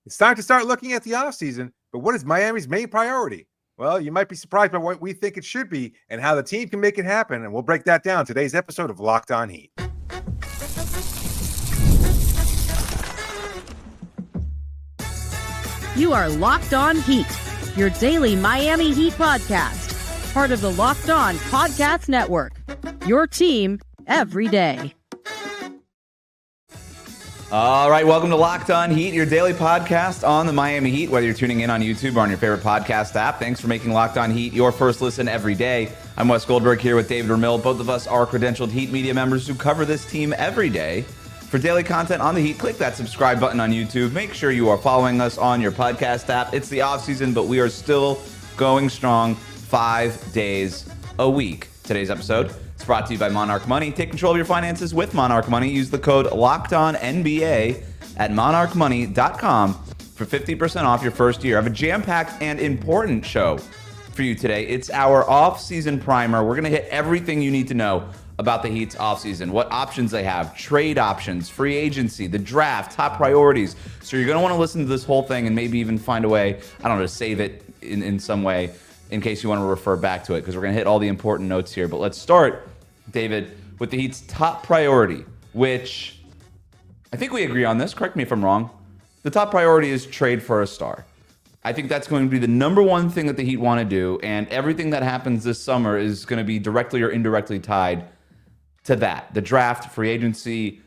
It's time to start looking at the offseason, but what is Miami's main priority? Well, you might be surprised by what we think it should be and how the team can make it happen, and we'll break that down today's episode of Locked On Heat. You are Locked On Heat, your daily Miami Heat podcast, part of the Locked On Podcast Network, your team every day. All right, welcome to Locked On Heat, your daily podcast on the Miami Heat, whether you're tuning in on YouTube or on your favorite podcast app. Thanks for making Locked On Heat your first listen every day. I'm Wes Goldberg here with David Ramil. Both of us are credentialed Heat media members who cover this team every day. For daily content on the Heat, click that subscribe button on YouTube. Make sure you are following us on your podcast app. It's the offseason, but we are still going strong 5 days a week. Today's episode is brought to you by Monarch Money. Take control of your finances with Monarch Money. Use the code LOCKEDONNBA at monarchmoney.com for 50% off your first year. I have a jam-packed and important show for you today. It's our off-season primer. We're going to hit everything you need to know about the Heat's offseason, what options they have, trade options, free agency, the draft, top priorities. So you're going to want to listen to this whole thing and maybe even find a way, I don't know, to save it in some way in case you want to refer back to it, because we're going to hit all the important notes here. But let's start, David, with the Heat's top priority, which I think we agree on this. Correct me if I'm wrong. The top priority is trade for a star. I think that's going to be the number one thing that the Heat want to do, and everything that happens this summer is going to be directly or indirectly tied to that. The draft, free agency,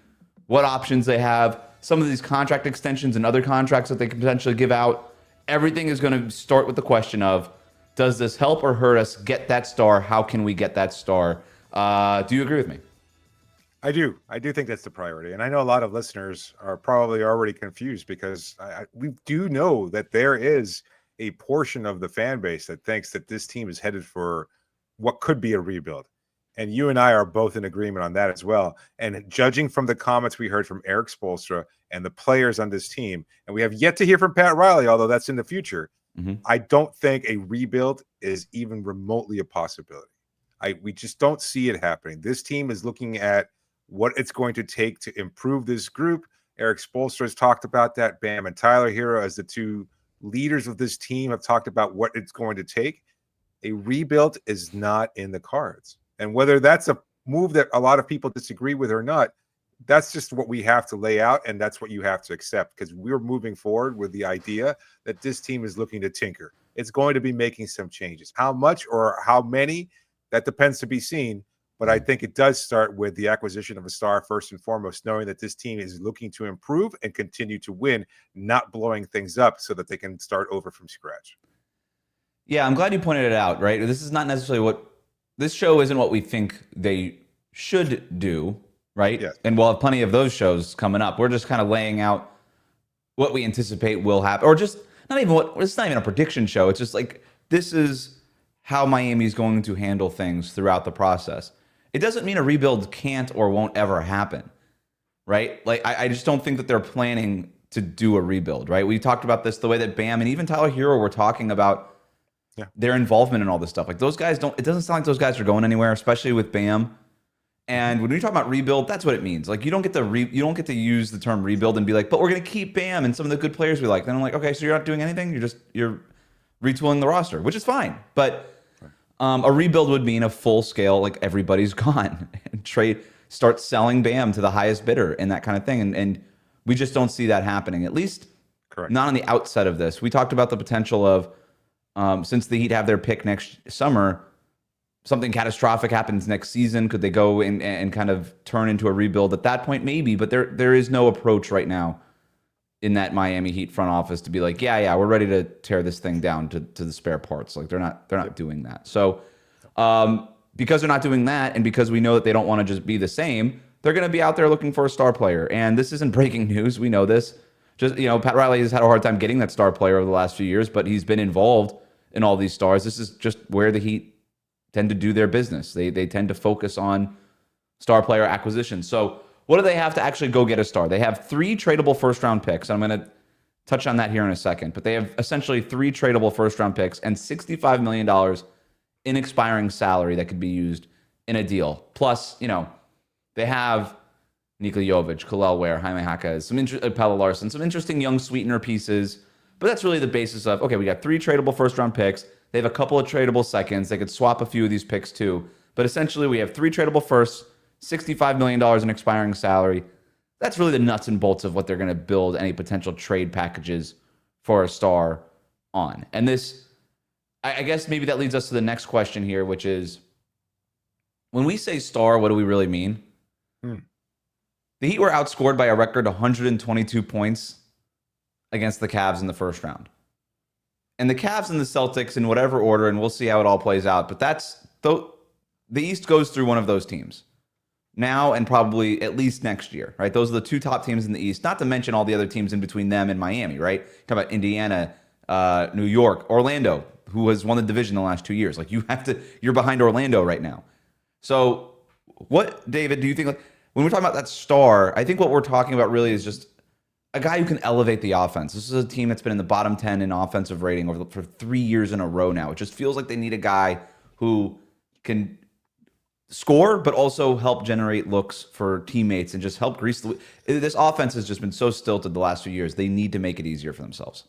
what options they have, some of these contract extensions and other contracts that they can potentially give out. Everything is going to start with the question of, does this help or hurt us get that star? How can we get that star? Do you agree with me? I do think that's the priority. And I know a lot of listeners are probably already confused because we do know that there is a portion of the fan base that thinks that this team is headed for what could be a rebuild. And you and I are both in agreement on that as well. And judging from the comments we heard from Erik Spoelstra and the players on this team, and we have yet to hear from Pat Riley, although that's in the future, I don't think a rebuild is even remotely a possibility. We just don't see it happening. This team is looking at what it's going to take to improve this group. Erik Spoelstra has talked about that. Bam and Tyler Herro, as the two leaders of this team, have talked about what it's going to take. A rebuild is not in the cards. And whether that's a move that a lot of people disagree with or not, that's just what we have to lay out, and that's what you have to accept, because we're moving forward with the idea that this team is looking to tinker. It's going to be making some changes. How much or how many, that depends to be seen. But I think it does start with the acquisition of a star first and foremost, knowing that this team is looking to improve and continue to win, not blowing things up so that they can start over from scratch. Yeah, I'm glad you pointed it out, right? This is not necessarily what this show isn't what we think they should do, right? Yes. And we'll have plenty of those shows coming up. We're just kind of laying out what we anticipate will happen, or just it's not even a prediction show. It's just like, this is how Miami's going to handle things throughout the process. It doesn't mean a rebuild can't or won't ever happen, right? Like, I just don't think that they're planning to do a rebuild, right? We talked about this, the way that Bam and even Tyler Herro were talking about their involvement in all this stuff. Like, those guys it doesn't sound like those guys are going anywhere, especially with Bam. And when we talk about rebuild, that's what it means. Like, you don't get to use the term rebuild and be like, but we're going to keep Bam and some of the good players we like. Then I'm like, okay, so you're not doing anything. You're retooling the roster, which is fine. But a rebuild would mean a full scale, like, everybody's gone and start selling Bam to the highest bidder and that kind of thing. And we just don't see that happening, at least not on the outset of this. We talked about the potential of, since the Heat have their pick next summer, something catastrophic happens next season. Could they go and kind of turn into a rebuild at that point? Maybe, but there is no approach right now in that Miami Heat front office to be like, yeah, we're ready to tear this thing down to the spare parts. Like, they're not doing that. So because they're not doing that, and because we know that they don't want to just be the same, they're going to be out there looking for a star player. And this isn't breaking news. We know this. Just, Pat Riley has had a hard time getting that star player over the last few years, but he's been involved in all these stars. This is just where the Heat tend to do their business. They tend to focus on star player acquisition. So what do they have to actually go get a star? They have 3 tradable first-round picks. I'm going to touch on that here in a second. But they have essentially 3 tradable first-round picks and $65 million in expiring salary that could be used in a deal. Plus, they have Nikola Jovic, Kalel Ware, Jaime Jaquez, Pelle Larson, some interesting young sweetener pieces. But that's really the basis of, okay, we got 3 tradable first-round picks. They have a couple of tradable seconds. They could swap a few of these picks too. But essentially, we have 3 tradable firsts, $65 million in expiring salary. That's really the nuts and bolts of what they're going to build any potential trade packages for a star on. And this, I guess maybe that leads us to the next question here, which is, when we say star, what do we really mean? The Heat were outscored by a record 122 points against the Cavs in the first round. And the Cavs and the Celtics in whatever order, and we'll see how it all plays out. But the East goes through one of those teams now and probably at least next year, right? Those are the 2 top teams in the East, not to mention all the other teams in between them and Miami, right? Talk about Indiana, New York, Orlando, who has won the division the last 2 years. Like, you're behind Orlando right now. So what, David, do you think, like, when we're talking about that star, I think what we're talking about really is just a guy who can elevate the offense. This is a team that's been in the bottom 10 in offensive rating for 3 years in a row now. It just feels like they need a guy who can score, but also help generate looks for teammates and just help grease the... This offense has just been so stilted the last few years. They need to make it easier for themselves.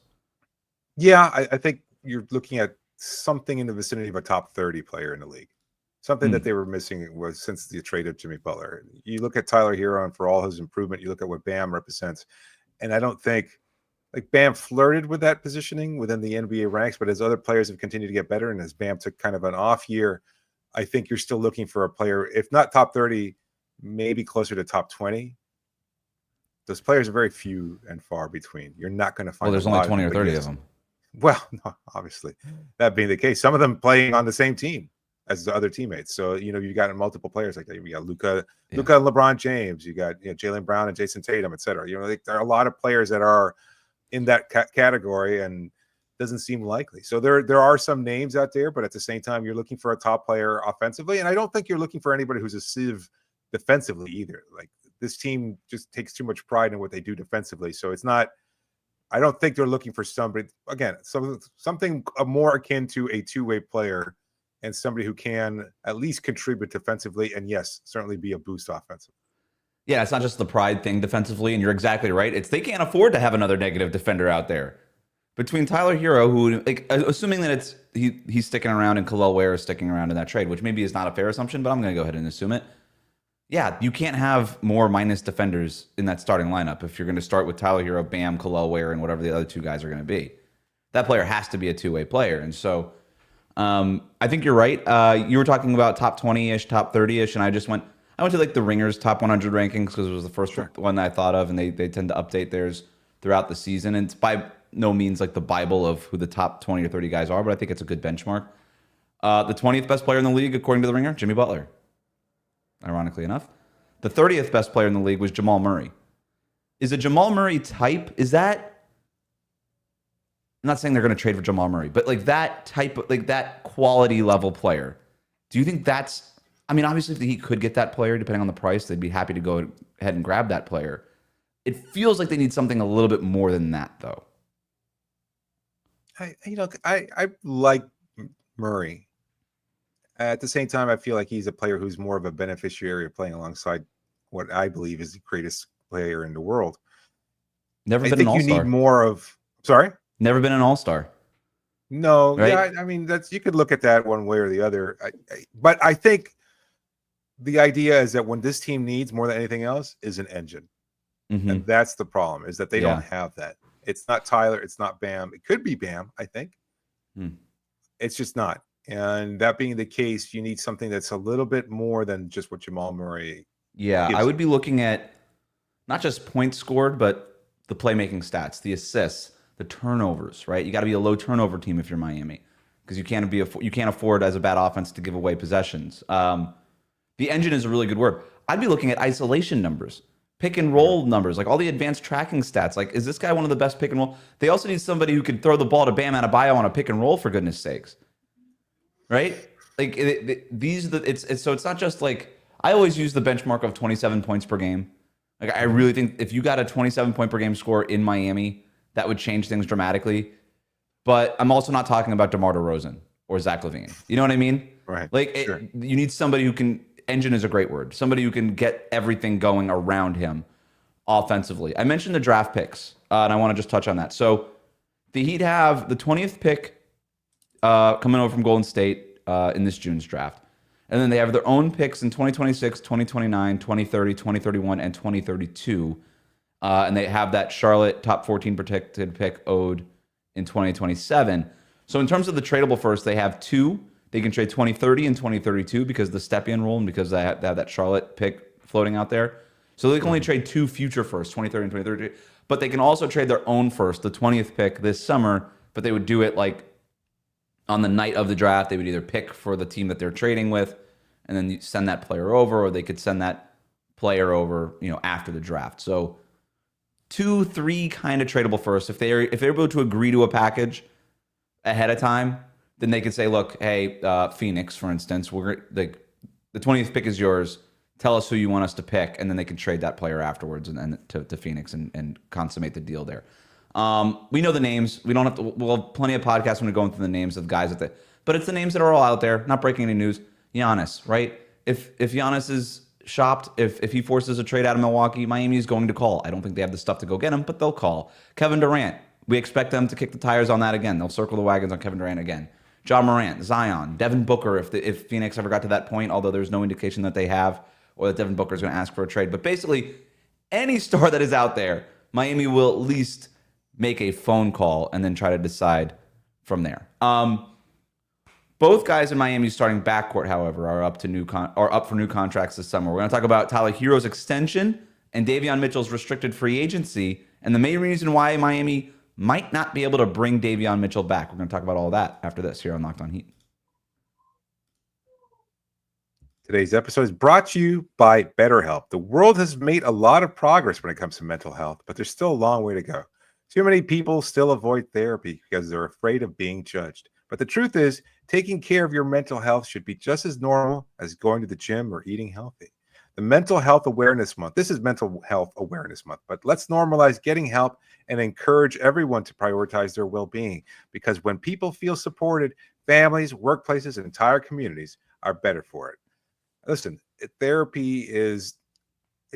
Yeah, I think you're looking at something in the vicinity of a top 30 player in the league. Something that they were missing was since the trade of Jimmy Butler. You look at Tyler Herro, and for all his improvement, you look at what Bam represents. And I don't think, like, Bam flirted with that positioning within the NBA ranks, but as other players have continued to get better and as Bam took kind of an off year, I think you're still looking for a player, if not top 30, maybe closer to top 20. Those players are very few and far between. You're not going to find. Well, there's only 20 or 30 of them. Well, no, obviously, that being the case, some of them playing on the same team as the other teammates. So, you got multiple players like that. You got Luka and LeBron James. You got Jaylen Brown and Jason Tatum, et cetera. There are a lot of players that are in that category, and doesn't seem likely. So there are some names out there, but at the same time, you're looking for a top player offensively, and I don't think you're looking for anybody who's a sieve defensively either. Like, this team just takes too much pride in what they do defensively. So it's not. I don't think they're looking for somebody, again, something more akin to a two-way player and somebody who can at least contribute defensively and, yes, certainly be a boost offensively. Yeah, it's not just the pride thing defensively, and you're exactly right. They can't afford to have another negative defender out there. Between Tyler Herro, who, like, assuming that he's sticking around and Kalel Ware is sticking around in that trade, which maybe is not a fair assumption, but I'm going to go ahead and assume it. Yeah, you can't have more minus defenders in that starting lineup if you're going to start with Tyler Herro, Bam, Kalel Ware, and whatever the other 2 guys are going to be. That player has to be a two-way player, and so I think you're right. You were talking about top 20-ish, top 30-ish, and I went to like the Ringers top 100 rankings because it was the first one that I thought of, and they tend to update theirs throughout the season. And it's by no means like the Bible of who the top 20 or 30 guys are, but I think it's a good benchmark. The 20th best player in the league, according to the Ringer, Jimmy Butler. Ironically enough. The 30th best player in the league was Jamal Murray. Is a Jamal Murray type, is that... I'm not saying they're going to trade for Jamal Murray, but like that type of, like that quality level player. Do you think that's, I mean, obviously if the Heat could get that player, depending on the price, they'd be happy to go ahead and grab that player. It feels like they need something a little bit more than that, though. I like Murray. At the same time, I feel like he's a player who's more of a beneficiary of playing alongside what I believe is the greatest player in the world. Never been an all-star. You need more of, sorry? Never been an all-star. No, right? Yeah, I mean, that's, you could look at that one way or the other. But I think the idea is that when this team needs more than anything else is an engine. Mm-hmm. And that's the problem, is that they don't have that. It's not Tyler, it's not Bam. It could be Bam, I think. It's just not. And that being the case, you need something that's a little bit more than just what Jamal Murray. Yeah, I would be looking at not just points scored, but the playmaking stats, the assists, the turnovers, right? You got to be a low turnover team if you're Miami, because you can't afford as a bad offense to give away possessions. The engine is a really good word. I'd be looking at isolation numbers, pick and roll numbers, like all the advanced tracking stats. Like, is this guy one of the best pick and roll? They also need somebody who can throw the ball to Bam Adebayo on a pick and roll, for goodness sakes, right? Like so it's not just like, I always use the benchmark of 27 points per game. Like, I really think if you got a 27 point per game score in Miami, that would change things dramatically. But I'm also not talking about DeMar DeRozan or Zach LaVine. You know what I mean? Right. Like, you need somebody who can engine is a great word. Somebody who can get everything going around him offensively. I mentioned the draft picks, and I want to just touch on that. So the Heat have the 20th pick coming over from Golden State in this June's draft. And then they have their own picks in 2026, 2029, 2030, 2031, and 2032. And they have that Charlotte top 14 protected pick owed in 2027. So in terms of the tradable first, they have two. They can trade 2030 and 2032 because of the step-in rule and because they have that Charlotte pick floating out there. So they can only trade two future firsts, 2030 and 2032. But they can also trade their own first, the 20th pick this summer, but they would do it like on the night of the draft. They would either pick for the team that they're trading with and then you send that player over, or they could send that player over, after the draft. So 2-3 kind of tradable first. If they're able to agree to a package ahead of time, then they could say, look, hey, Phoenix, for instance, the 20th pick is yours. Tell us who you want us to pick, and then they can trade that player afterwards and then to Phoenix and consummate the deal there. We know the names. We don't have to. We'll have plenty of podcasts when we go into the names of guys but it's the names that are all out there. Not breaking any news. Giannis, right? If Giannis is shopped, if he forces a trade out of Milwaukee, Miami is going to call. I don't think they have the stuff to go get him, but they'll call. Kevin Durant, we expect them to kick the tires on that again. They'll circle the wagons on Kevin Durant again. Ja Morant, Zion, Devin Booker, if Phoenix ever got to that point, although there's no indication that they have, or that Devin Booker is going to ask for a trade. But basically, any star that is out there, Miami will at least make a phone call and then try to decide from there. Both guys in Miami's starting backcourt, however, are up for new contracts this summer. We're going to talk about Tyler Herro's extension and Davion Mitchell's restricted free agency, and the main reason why Miami might not be able to bring Davion Mitchell back. We're going to talk about all that after this here on Locked On Heat. Today's episode is brought to you by BetterHelp. The world has made a lot of progress when it comes to mental health, but there's still a long way to go. Too many people still avoid therapy because they're afraid of being judged. But the truth is, taking care of your mental health should be just as normal as going to the gym or eating healthy. The Mental Health Awareness Month. This is Mental Health Awareness Month, but let's normalize getting help and encourage everyone to prioritize their well-being, because when people feel supported, families, workplaces, and entire communities are better for it. Listen, therapy it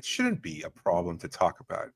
shouldn't be a problem to talk about.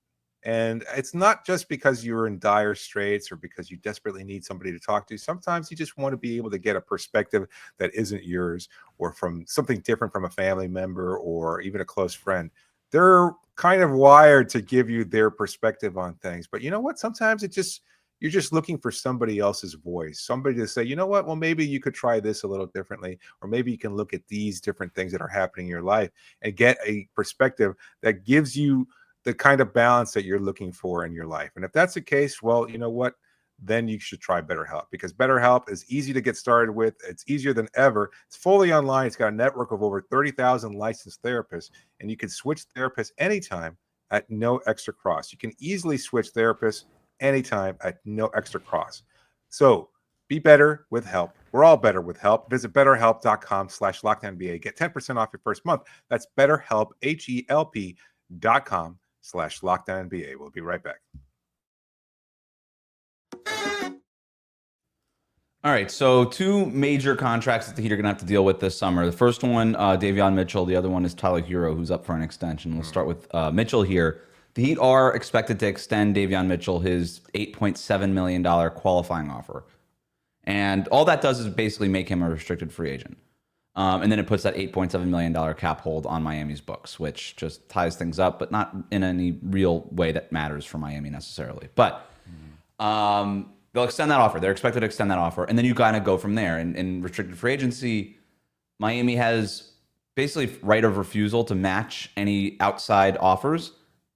And it's not just because you're in dire straits or because you desperately need somebody to talk to. Sometimes you just want to be able to get a perspective that isn't yours, or from something different from a family member or even a close friend. They're kind of wired to give you their perspective on things. But you know what? Sometimes you're just looking for somebody else's voice, somebody to say, you know what? Well, maybe you could try this a little differently, or maybe you can look at these different things that are happening in your life and get a perspective that gives you the kind of balance that you're looking for in your life. And if that's the case, well, you know what? Then you should try BetterHelp, because BetterHelp is easy to get started with. It's easier than ever. It's fully online. It's got a network of over 30,000 licensed therapists, and you can switch therapists anytime at no extra cost. You can easily switch therapists anytime at no extra cost. So be better with help. We're all better with help. Visit betterhelp.com/LockedOnNBA. Get 10% off your first month. That's BetterHelp, HELP.com/LockedOnNBA. We'll be right back. All right, so two major contracts that the Heat are going to have to deal with this summer. The first one, Davion Mitchell. The other one is Tyler Herro, who's up for an extension. We'll start with Mitchell here. The Heat are expected to extend Davion Mitchell his $8.7 million qualifying offer. And all that does is basically make him a restricted free agent. And then it puts that $8.7 million cap hold on Miami's books, which just ties things up, but not in any real way that matters for Miami necessarily. But they'll extend that offer. They're expected to extend that offer. And then you kind of go from there. In restricted free agency, Miami has basically right of refusal to match any outside offers.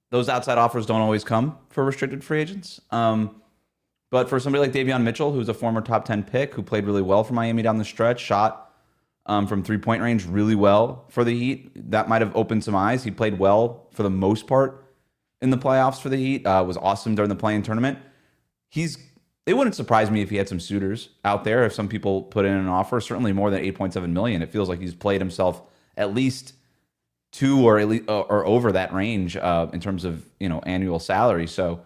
Those outside offers don't always come for restricted free agents. But for somebody like Davion Mitchell, who's a former top 10 pick, who played really well for Miami down the stretch, shot from three-point range really well for the Heat, that might have opened some eyes. He played well for the most part in the playoffs for the Heat, was awesome during the play-in tournament. It wouldn't surprise me if he had some suitors out there, if some people put in an offer, certainly more than $8.7 million. It feels like he's played himself at least to or over that range in terms of annual salary. So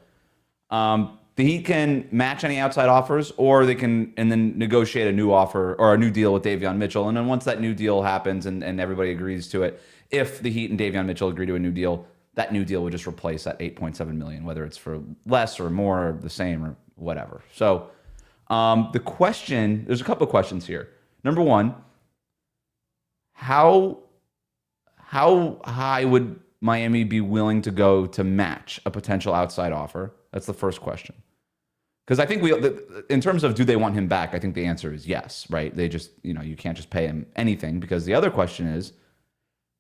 The Heat can match any outside offers, or they can and then negotiate a new offer or a new deal with Davion Mitchell. And then once that new deal happens and everybody agrees to it, if the Heat and Davion Mitchell agree to a new deal, that new deal would just replace that $8.7 million, whether it's for less or more, or the same or whatever. So the question, there's a couple of questions here. Number one, how high would Miami be willing to go to match a potential outside offer? That's the first question. Because I think in terms of do they want him back, I think the answer is yes, right? They just, you can't just pay him anything, because the other question is,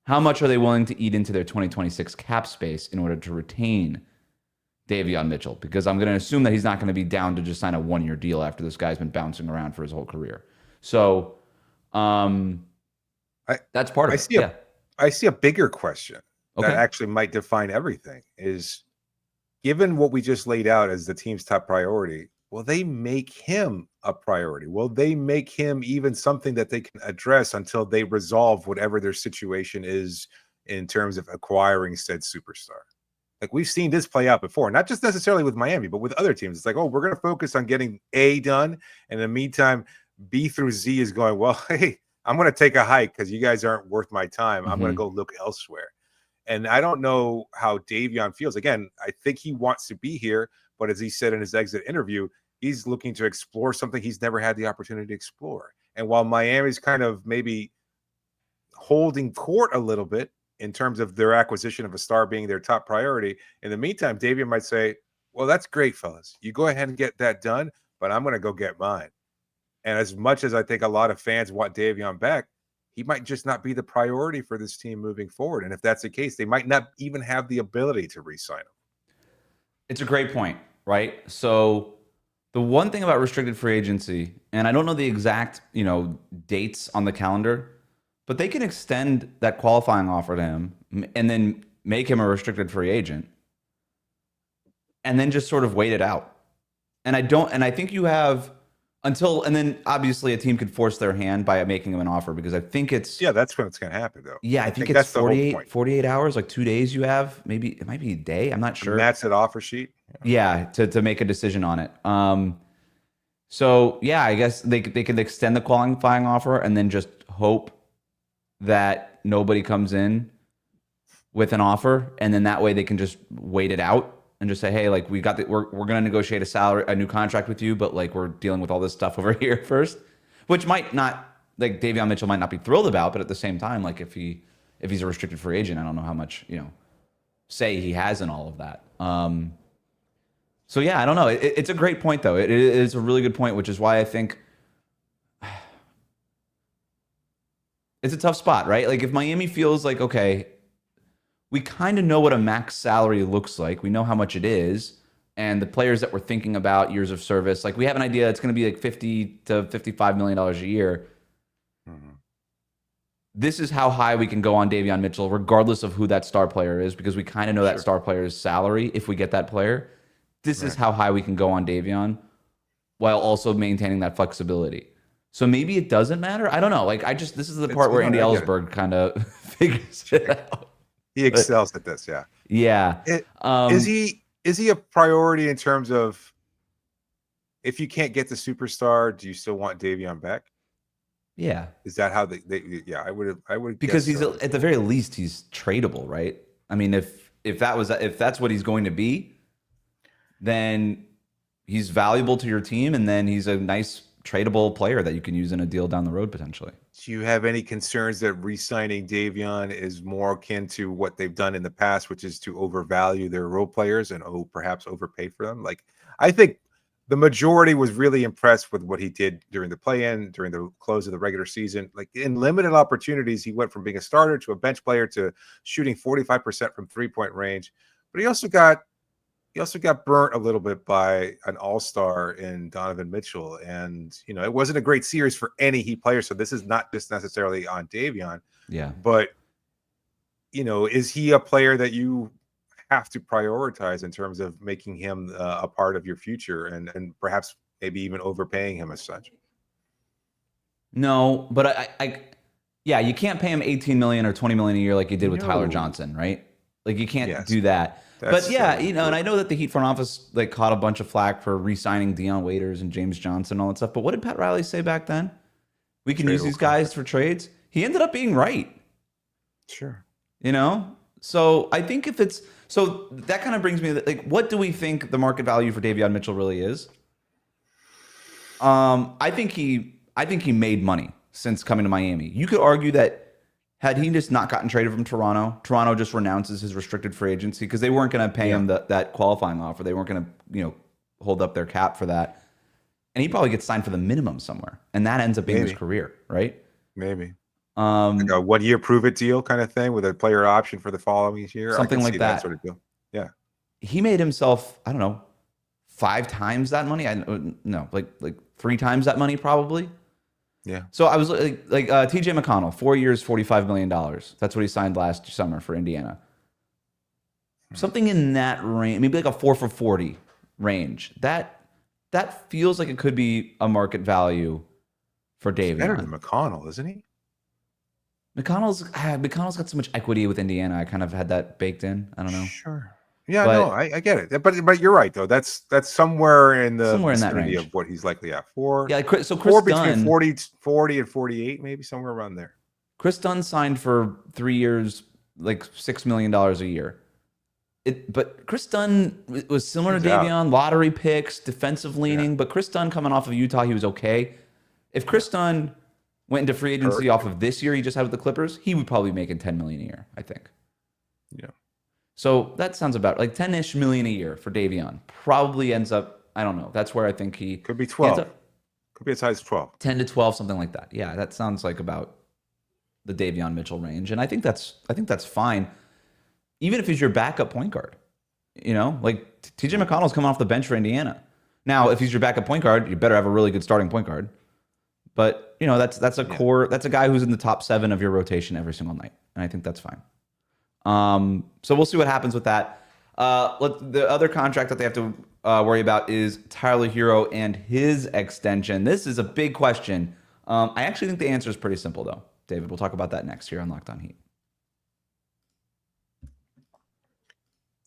how much are they willing to eat into their 2026 cap space in order to retain Davion Mitchell? Because I'm going to assume that he's not going to be down to just sign a one-year deal after this guy's been bouncing around for his whole career. So that's part of it. I see a bigger question that actually might define everything is, given what we just laid out as the team's top priority, will they make him a priority? Will they make him even something that they can address until they resolve whatever their situation is in terms of acquiring said superstar? Like, we've seen this play out before, not just necessarily with Miami, but with other teams. It's like, oh, we're going to focus on getting A done. And in the meantime, B through Z is going, well, hey, I'm going to take a hike because you guys aren't worth my time. I'm going to go look elsewhere. And I don't know how Davion feels. Again, I think he wants to be here, but as he said in his exit interview, he's looking to explore something he's never had the opportunity to explore. And while Miami's kind of maybe holding court a little bit in terms of their acquisition of a star being their top priority, in the meantime, Davion might say, well, that's great, fellas. You go ahead and get that done, but I'm going to go get mine. And as much as I think a lot of fans want Davion back, he might just not be the priority for this team moving forward. And if that's the case, they might not even have the ability to re-sign him. It's a great point, right? So the one thing about restricted free agency, and I don't know the exact, dates on the calendar, but they can extend that qualifying offer to him and then make him a restricted free agent and then just sort of wait it out. And I think you have and then obviously a team could force their hand by making him an offer, because I think it's... Yeah, that's when it's going to happen, though. Yeah, I think it's 48 hours, like 2 days you have. Maybe it might be a day. I'm not sure. That's an offer sheet. Yeah, to make a decision on it. So, yeah, I guess they could extend the qualifying offer and then just hope that nobody comes in with an offer. And then that way they can just wait it out and just say, hey, like, we're going to negotiate a new contract with you, but like, we're dealing with all this stuff over here first, which might not, like, Davion Mitchell might not be thrilled about, but at the same time, like, if he's a restricted free agent, I don't know how much, say he has in all of that. So yeah, I don't know. It's a great point though. It is a really good point, which is why I think it's a tough spot, right? Like, if Miami feels like, okay, we kind of know what a max salary looks like. We know how much it is. And the players that we're thinking about, years of service, like, we have an idea it's going to be like $50 to $55 million a year. Mm-hmm. This is how high we can go on Davion Mitchell, regardless of who that star player is, because we kind of know that star player's salary if we get that player. This is how high we can go on Davion while also maintaining that flexibility. So maybe it doesn't matter. I don't know. Like, this is the part where Andy Ellsberg kind of figures it out. He excels at this, yeah. Yeah. Is he a priority in terms of, if you can't get the superstar, do you still want Davion back? Yeah. Is that how yeah, I would because he's at the very least he's tradable, right? I mean, if that's what he's going to be, then he's valuable to your team, and then he's a nice tradable player that you can use in a deal down the road potentially. Do you have any concerns that re-signing Davion is more akin to what they've done in the past, which is to overvalue their role players and perhaps overpay for them? Like, I think the majority was really impressed with what he did during the play-in, during the close of the regular season. Like, in limited opportunities, he went from being a starter to a bench player to shooting 45% from three-point range. But he also got burnt a little bit by an all-star in Donovan Mitchell. And, it wasn't a great series for any Heat player. So this is not just necessarily on Davion. Yeah. But, is he a player that you have to prioritize in terms of making him a part of your future and perhaps maybe even overpaying him as such? No, but you can't pay him $18 million or $20 million a year like you did with Tyler Johnson, right? Like, you can't do that. But yeah, and I know that the Heat front office like caught a bunch of flack for re-signing Dion Waiters and James Johnson and all that stuff. But what did Pat Riley say back then? We can use these guys for trades. He ended up being right. Sure. So I think if it's so that kind of brings me to like, what do we think the market value for Davion Mitchell really is? I think he made money since coming to Miami. You could argue that had he just not gotten traded from Toronto just renounces his restricted free agency because they weren't going to pay him that qualifying offer. They weren't going to hold up their cap for that, and he probably gets signed for the minimum somewhere, and that ends up being his career, right? Maybe. Like a 1 year prove it deal kind of thing with a player option for the following year. Something like that sort of deal. Yeah. He made himself, I don't know, 5 times that money. Like 3 times that money probably. Yeah. So I was like TJ McConnell, 4 years, $45 million. That's what he signed last summer for Indiana. Something in that range, maybe like a 4 for 40 range. That feels like it could be a market value for Davion. Better than McConnell, isn't he? McConnell's got so much equity with Indiana. I kind of had that baked in. I don't know. Sure. Yeah, no, I get it. But you're right though. That's somewhere in the vicinity of what he's likely at. Chris Dunn, between 40 and 48, maybe somewhere around there. Chris Dunn signed for 3 years, like $6 million a year. But Chris Dunn was similar to Davion, lottery picks, defensive leaning. But Chris Dunn coming off of Utah, he was okay. If Chris Dunn went into free agency off of this year he just had with the Clippers, he would probably be making $10 million a year, I think. Yeah. So that sounds about like 10-ish million a year for Davion. Probably ends up, I don't know. That's where I think he could be 12. Could be as high as 12. 10 to 12, something like that. Yeah, that sounds like about the Davion Mitchell range. And I think that's fine. Even if he's your backup point guard. Like TJ McConnell's coming off the bench for Indiana. Now, if he's your backup point guard, you better have a really good starting point guard. But that's a core. That's a guy who's in the top 7 of your rotation every single night, and I think that's fine. So we'll see what happens with that. The other contract that they have to worry about is Tyler Herro and his extension. This is a big question. I actually think the answer is pretty simple, though. David, we'll talk about that next here on Locked On Heat.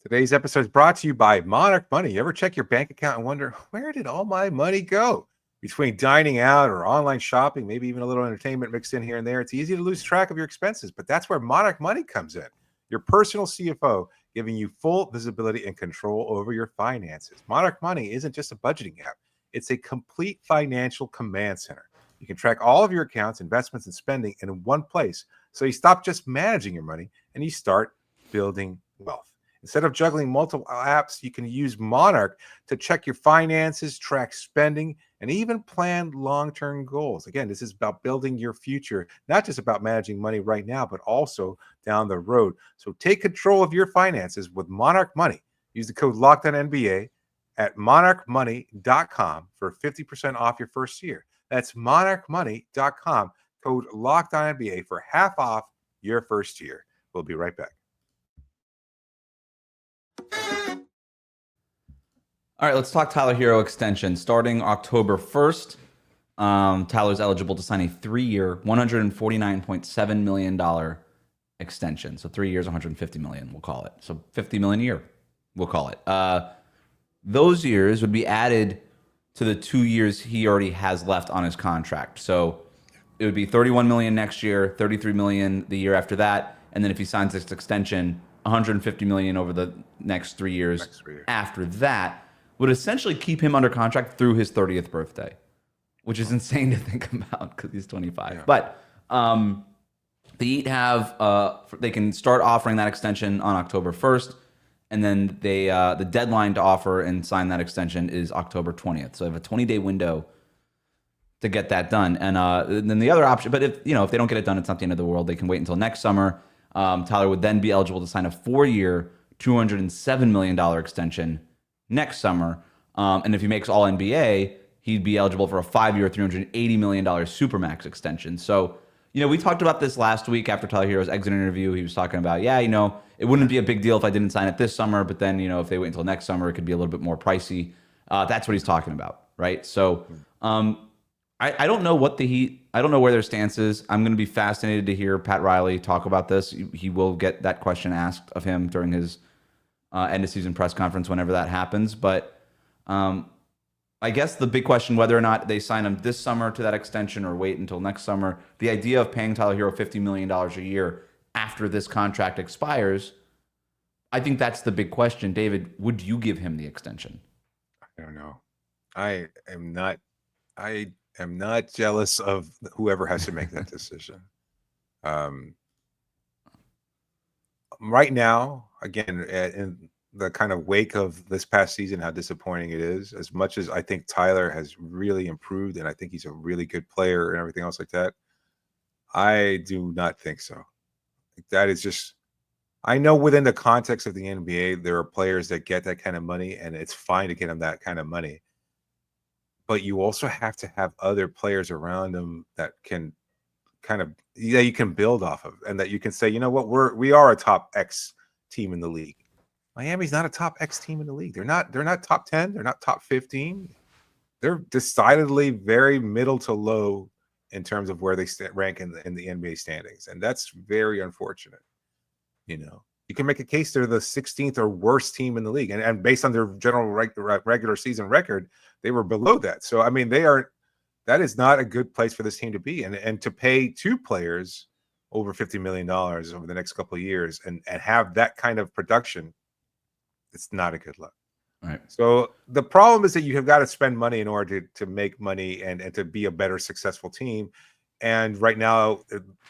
Today's episode is brought to you by Monarch Money. You ever check your bank account and wonder, where did all my money go? Between dining out or online shopping, maybe even a little entertainment mixed in here and there, it's easy to lose track of your expenses, but that's where Monarch Money comes in. Your personal CFO, giving you full visibility and control over your finances. Monarch Money isn't just a budgeting app. It's a complete financial command center. You can track all of your accounts, investments, and spending in one place, so you stop just managing your money and you start building wealth. Instead of juggling multiple apps, you can use Monarch to check your finances, track spending, and even plan long-term goals. Again, this is about building your future, not just about managing money right now, but also down the road. So take control of your finances with Monarch Money. Use the code LOCKEDONNBA at monarchmoney.com for 50% off your first year. That's monarchmoney.com, code LOCKEDONNBA for half off your first year. We'll be right back. All right, let's talk Tyler Herro extension. Starting October 1st, Tyler's eligible to sign a 3-year, $149.7 million extension. So 3 years, $150 million, we'll call it. So $50 million a year, we'll call it. Those years would be added to the 2 years he already has left on his contract. So it would be $31 million next year, $33 million the year after that, and then if he signs this extension, $150 million over the next 3 years. After that, would essentially keep him under contract through his 30th birthday, which is insane to think about because he's 25. Yeah. But the Heat they can start offering that extension on October 1st, and then the deadline to offer and sign that extension is October 20th. So they have a 20-day window to get that done. And then the other option, but if they don't get it done, it's not the end of the world. They can wait until next summer. Tyler would then be eligible to sign a 4-year, $207 million extension next summer. And if he makes all NBA, he'd be eligible for a 5-year, $380 million Supermax extension. So, we talked about this last week after Tyler Herro's exit interview. He was talking about, it wouldn't be a big deal if I didn't sign it this summer, but then, if they wait until next summer, it could be a little bit more pricey. That's what he's talking about, right? So I don't know what the Heat, I don't know where their stance is. I'm going to be fascinated to hear Pat Riley talk about this. He will get that question asked of him during his end of season press conference whenever that happens. But I guess the big question, whether or not they sign him this summer to that extension or wait until next summer, the idea of paying Tyler Herro $50 million a year after this contract expires, I think that's the big question. David, would you give him the extension? I don't know. I am not jealous of whoever has to make that decision. Right now, again, in the kind of wake of this past season, how disappointing it is, as much as I think Tyler has really improved and I think he's a really good player and everything else like that, I do not think so. That is just, I know within the context of the NBA, there are players that get that kind of money and it's fine to get them that kind of money. But you also have to have other players around them that can kind of, yeah, you can build off of, and that you can say, you know what, we are a top X team in the league. Miami's not a top X team in the league. They're not top 10. They're not top 15. They're decidedly very middle to low in terms of where they rank in the NBA standings, and that's very unfortunate. You know, you can make a case they're the 16th or worst team in the league, and based on their general regular season record, they were below that. So I mean, that is not a good place for this team to be, and to pay two players over $50 million over the next couple of years and have that kind of production, it's not a good look. Right. So the problem is that you have got to spend money in order to make money and to be a better successful team. And right now,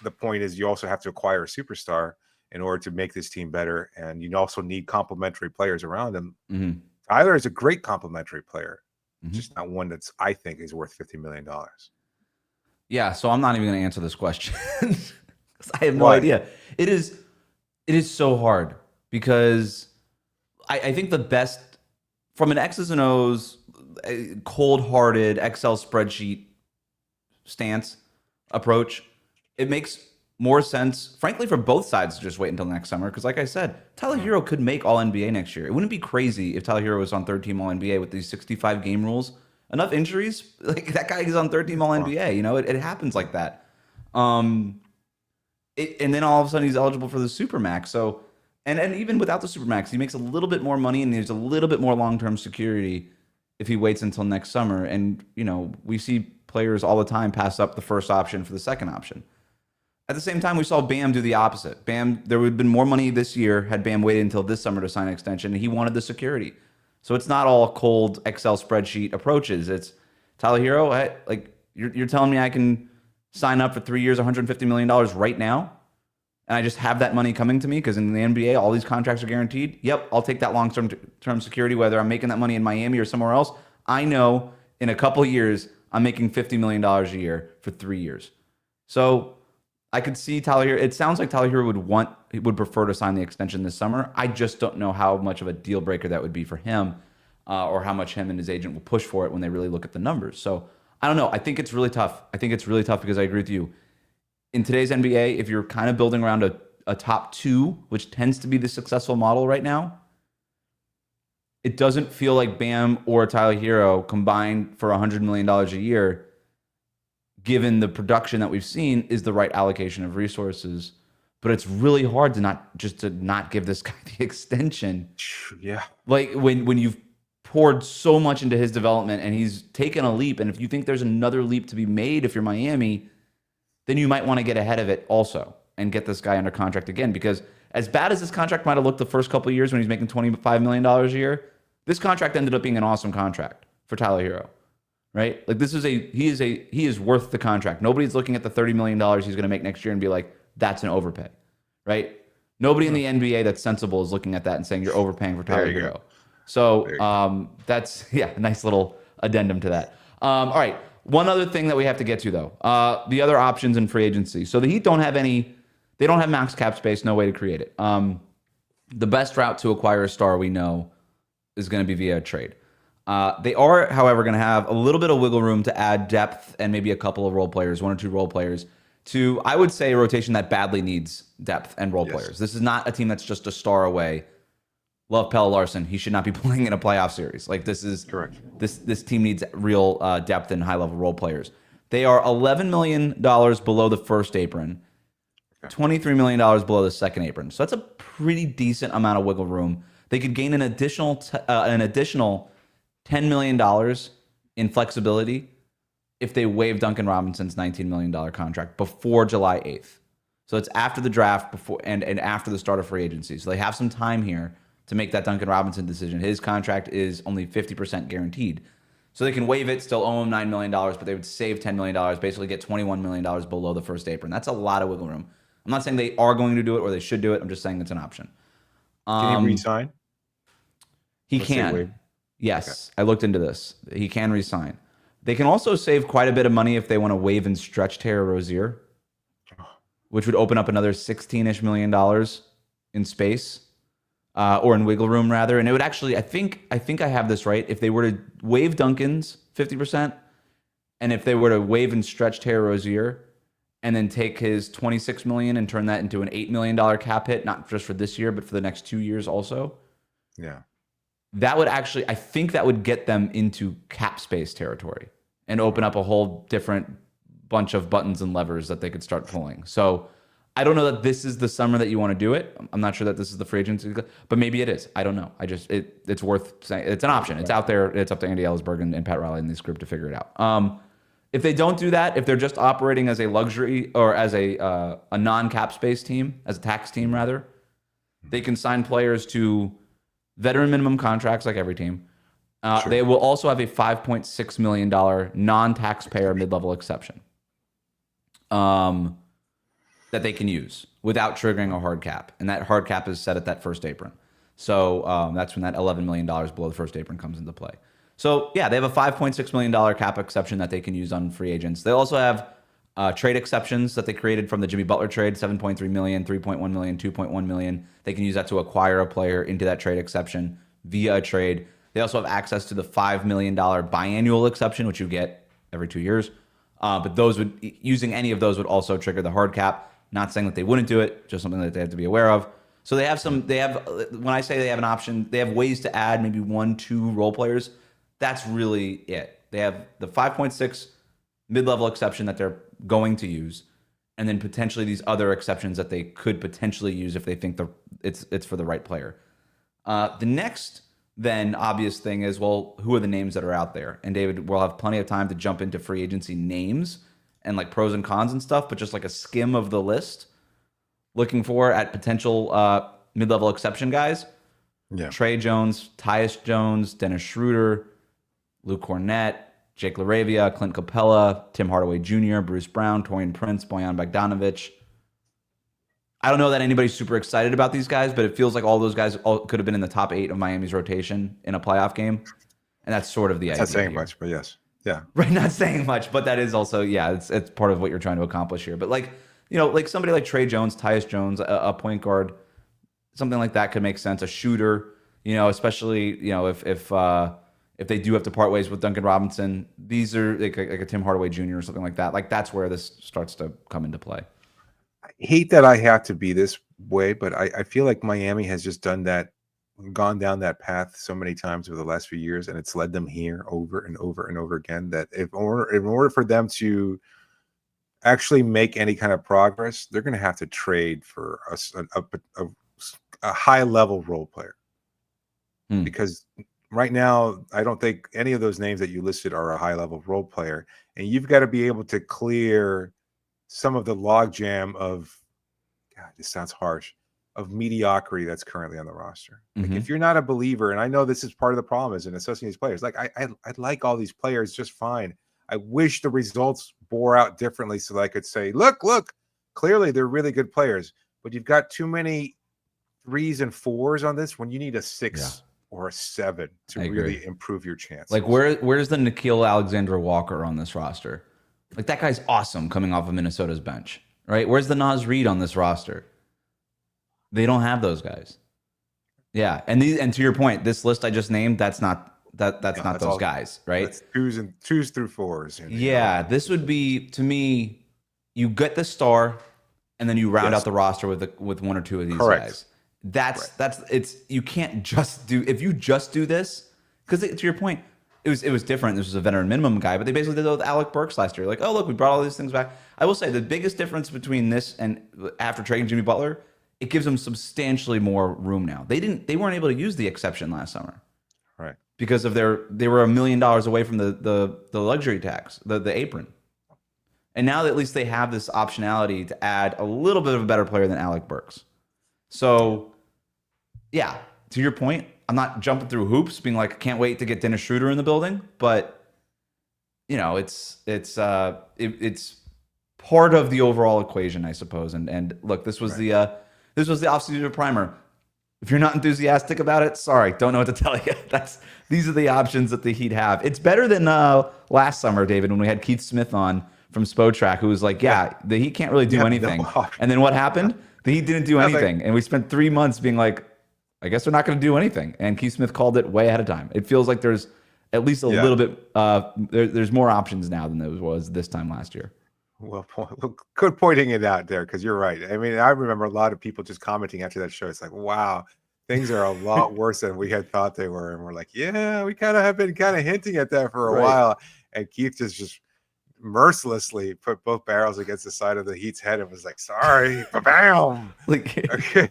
the point is you also have to acquire a superstar in order to make this team better. And you also need complementary players around him. Mm-hmm. Tyler is a great complementary player, just not one that's, I think, is worth $50 million. Yeah, so I'm not even going to answer this question. I have no idea. It is so hard because I think the best, from an X's and O's, cold-hearted Excel spreadsheet stance approach, it makes more sense, frankly, for both sides to just wait until next summer. Because like I said, Tyler Herro could make All-NBA next year. It wouldn't be crazy if Tyler Herro was on third-team All-NBA with these 65 game rules. Enough injuries, like that guy is on third-team All-NBA. You know, it happens like that. And then all of a sudden he's eligible for the Supermax. So, and even without the Supermax, he makes a little bit more money and there's a little bit more long-term security if he waits until next summer. And, you know, we see players all the time pass up the first option for the second option. At the same time, we saw Bam do the opposite. Bam, there would have been more money this year had Bam waited until this summer to sign an extension, and he wanted the security. So it's not all cold Excel spreadsheet approaches. It's Tyler Herro, like you're telling me I can sign up for 3 years, $150 million right now, and I just have that money coming to me because in the NBA, all these contracts are guaranteed. Yep, I'll take that long-term security, whether I'm making that money in Miami or somewhere else. I know in a couple of years, I'm making $50 million a year for 3 years. So I could see Tyler Herro. It sounds like Tyler Herro would prefer to sign the extension this summer. I just don't know how much of a deal breaker that would be for him, or how much him and his agent will push for it when they really look at the numbers. So I don't know. I think it's really tough. I think it's really tough because I agree with you. In today's NBA, if you're kind of building around a top two, which tends to be the successful model right now, it doesn't feel like Bam or Tyler Herro combined for $100 million a year, given the production that we've seen, is the right allocation of resources. But it's really hard to not give this guy the extension. Yeah. Like when you've poured so much into his development and he's taken a leap, and if you think there's another leap to be made if you're Miami, then you might want to get ahead of it also and get this guy under contract again. Because as bad as this contract might have looked the first couple of years when he's making $25 million a year, this contract ended up being an awesome contract for Tyler Herro. Right? Like he is worth the contract. Nobody's looking at the $30 million he's going to make next year and be like, that's an overpay. Right? Nobody in the NBA that's sensible is looking at that and saying you're overpaying for Tyler Herro. So that's a nice little addendum to that. All right. One other thing that we have to get to though, the other options in free agency. So the Heat don't have max cap space, no way to create it. The best route to acquire a star we know is going to be via a trade. They are, however, going to have a little bit of wiggle room to add depth and maybe a couple of role players, one or two role players, to, I would say, a rotation that badly needs depth and role players. This is not a team that's just a star away. Love Pelle Larsson. He should not be playing in a playoff series. Like, this is correct. This team needs real depth and high-level role players. They are $11 million below the first apron, $23 million below the second apron. So that's a pretty decent amount of wiggle room. They could gain an additional $10 million in flexibility if they waive Duncan Robinson's $19 million contract before July 8th. So it's after the draft before and after the start of free agency. So they have some time here to make that Duncan Robinson decision. His contract is only 50% guaranteed. So they can waive it, still owe him $9 million, but they would save $10 million, basically get $21 million below the first apron. That's a lot of wiggle room. I'm not saying they are going to do it or they should do it. I'm just saying it's an option. Can he re-sign? He can. Yes, okay. I looked into this. He can re-sign. They can also save quite a bit of money if they want to waive and stretch Terry Rozier, which would open up another $16-ish million in space, or in wiggle room rather. And it would actually, I think I have this right. If they were to waive Duncan's 50%, and if they were to waive and stretch Terry Rozier, and then take his $26 million and turn that into an $8 million cap hit, not just for this year, but for the next 2 years also. Yeah. That would actually, I think that would get them into cap space territory and open up a whole different bunch of buttons and levers that they could start pulling. So I don't know that this is the summer that you want to do it. I'm not sure that this is the free agency, but maybe it is. I don't know. It's worth saying. It's an option. It's out there. It's up to Andy Ellsberg and Pat Riley and this group to figure it out. If they don't do that, if they're just operating as a luxury or as a non-cap space team, as a tax team rather, they can sign players to veteran minimum contracts like every team. Sure. They will also have a $5.6 million non-taxpayer mid-level exception that they can use without triggering a hard cap. And that hard cap is set at that first apron. So that's when that $11 million below the first apron comes into play. So, yeah, they have a $5.6 million cap exception that they can use on free agents. They also have trade exceptions that they created from the Jimmy Butler trade, $7.3 million, $3.1 million, $2.1 million. They can use that to acquire a player into that trade exception via a trade. They also have access to the $5 million biannual exception, which you get every 2 years. But using any of those would also trigger the hard cap. Not saying that they wouldn't do it, just something that they have to be aware of. So when I say they have an option, they have ways to add maybe 1-2 role players. That's really it. They have the 5.6 mid-level exception that they're going to use, and then potentially these other exceptions that they could potentially use if they think it's for the right player. The next then obvious thing is, well, who are the names that are out there? And David, we'll have plenty of time to jump into free agency names and like pros and cons and stuff, but just like a skim of the list, looking for at potential mid-level exception guys. Yeah. Trey Jones, Tyus Jones, Dennis Schroeder, Luke Cornett, Jake LaRavia, Clint Capella, Tim Hardaway Jr., Bruce Brown, Torian Prince, Bojan Bogdanovic. I don't know that anybody's super excited about these guys, but it feels like all those guys could have been in the top 8 of Miami's rotation in a playoff game. And that's sort of the idea. Not saying much, but yes. Yeah. Right, not saying much, but that is also, it's part of what you're trying to accomplish here. But like somebody like Trey Jones, Tyus Jones, a point guard, something like that could make sense. A shooter, especially, if they do have to part ways with Duncan Robinson, these are like a Tim Hardaway Jr. or something like that. Like that's where this starts to come into play. I hate that I have to be this way, but I feel like Miami has just gone down that path so many times over the last few years, and it's led them here over and over and over again. That in order for them to actually make any kind of progress, they're going to have to trade for a high level role player because. Right now, I don't think any of those names that you listed are a high-level role player, and you've got to be able to clear some of the logjam of, God, this sounds harsh, of mediocrity that's currently on the roster. Like if you're not a believer, and I know this is part of the problem is in assessing these players. Like I like all these players just fine. I wish the results bore out differently so that I could say, look, clearly they're really good players, but you've got too many 3s and 4s on this when you need a 6. Yeah. Or a 7 to really improve your chances. Like where's the Nickeil Alexander-Walker on this roster? Like that guy's awesome coming off of Minnesota's bench, right? Where's the Naz Reid on this roster? They don't have those guys. Yeah, and to your point, this list I just named, that's not those guys, right? That's 2s through 4s. Yeah, this would be, to me, you get the star, and then you round out the roster with 1 or 2 of these guys. That's you can't just do, if you just do this, because to your point, it was different. This was a veteran minimum guy, but they basically did that with Alec Burks last year. Like, oh look, we brought all these things back. I will say the biggest difference between this and after trading Jimmy Butler it gives them substantially more room now. They weren't able to use the exception last summer. Right. Because of they were $1 million away from the luxury tax, the apron. And now that at least they have this optionality to add a little bit of a better player than Alec Burks. So, yeah, to your point, I'm not jumping through hoops, being like, I can't wait to get Dennis Schroeder in the building. But, it's part of the overall equation, I suppose. And look, this was the offseason primer. If you're not enthusiastic about it, sorry, don't know what to tell you. These are the options that the Heat have. It's better than last summer, David, when we had Keith Smith on from Spotrac, who was like, the Heat can't really do anything. No. And then what happened? The Heat didn't do anything. And we spent 3 months being like, I guess they're not going to do anything. And Keith Smith called it way ahead of time. It feels like there's at least a little bit, there's more options now than there was this time last year. Well, good pointing it out there, because you're right. I mean, I remember a lot of people just commenting after that show. It's like, wow, things are a lot worse than we had thought they were. And we're like, yeah, we kind of have been kind of hinting at that for a while. And Keith just mercilessly put both barrels against the side of the Heat's head and was like, sorry, bam. Like, okay.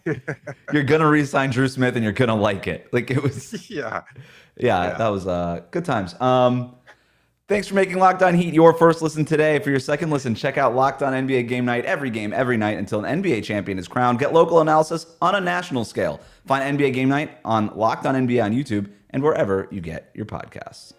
You're going to re-sign Drew Smith and you're going to like it. Like, it was. Yeah, that was good times. Thanks for making Locked On Heat your first listen today. For your second listen, check out Locked On NBA Game Night every game, every night until an NBA champion is crowned. Get local analysis on a national scale. Find NBA Game Night on Locked On NBA on YouTube and wherever you get your podcasts.